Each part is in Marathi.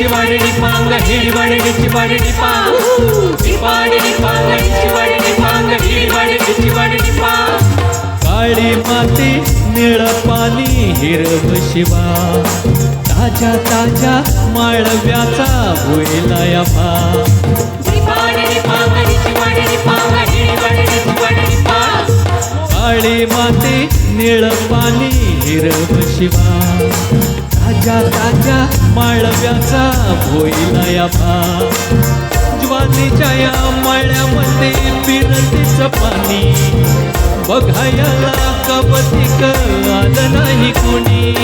चिवाडणी पांग हिडवडणी चिवाडणी पांग चिवाडणी पांग चिवाडणी पांग हिडवडणी चिवाडणी पांग काळी माती निळ पाणी हिरव शिवा ताज्या ताज्या माळव्याचा होईला भा चिवाडणी पांग चिवाडणी पांग हिडवडणी चिवाडणी पांग काळी माती निळ पाणी हिरव शिवा ताज्या ताज्या माळव्याचा होईला भा ज्वानीच्या या मळ्यामध्ये फिरतीचं पाणी बघायला कवतिक आलं नाही कोणी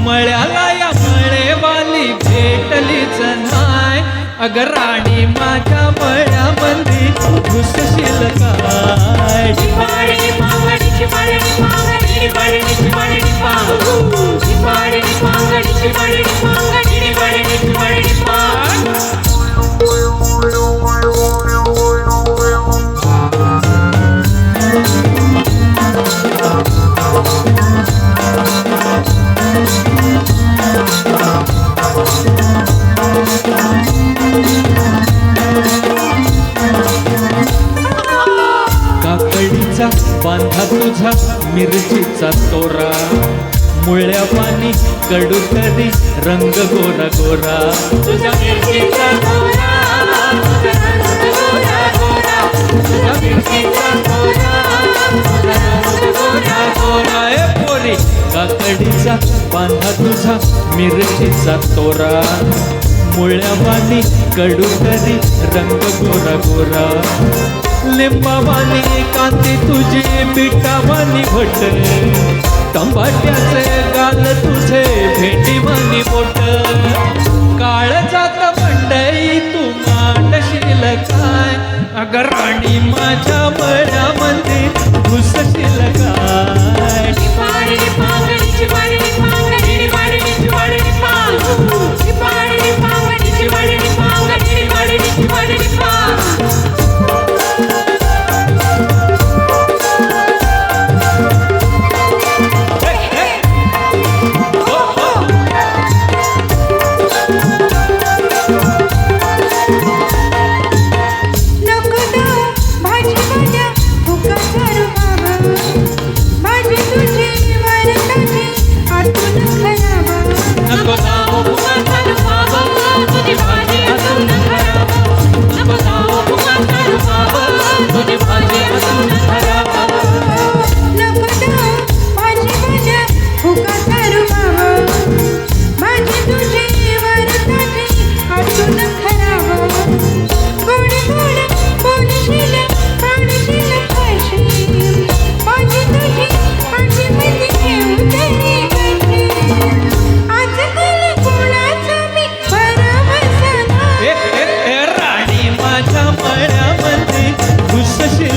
मळ्याला या मळेवाली भेटलीच नाय अगं राणी माझ्या मळ्यामध्ये घुसशील काय चिवाडणी पांग चिवाडणी पांग हिडवडणी चिवाडणी पांग चिवाडणी पांग चिवाडणी पांग हिडवडणी चिवाडणी पांग काकडीचा बांधा तुझा मिरचीचा तोरा मुळ्या पाणी कडू कधी रंग गोरा गोरा तुझा मिरचीचा गोरा तुझा रंग गोरा गोरा तुझा मिरचीचा गोरा तुझा रंग गोरा गोरा ए पोरी काकडीचा बांधा तुझा मिरचीचा तोरा मुळ्या पाणी कडू कधी रंग गोरा गोरा लिंबावानी कांती तुझी बिटावानी भट टमाट्याचे गाल तुझे भेंडीवानी बोट काळ जात मंडई तू मांडशील काय अगं राणी माझ्या मळ्यामध्ये घुसशील काय चिवाडणी पांग चिवाडणी पांग हिडवडणी चिवाडणी पांग चिवाडणी पांग चिवाडणी पांग हिडवडणी चिवाडणी पांग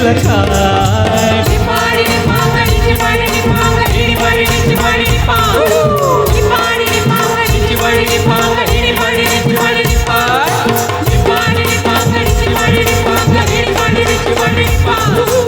काय चिवाडणी पांग चिवाडणी पांग हिडवडणी चिवाडणी पांग चिवाडणी पांग चिवाडणी पांग हिडवडणी चिवाडणी पांग चिवाडणी पांग चिवाडणी पांग हिडवडणी चिवाडणी पांग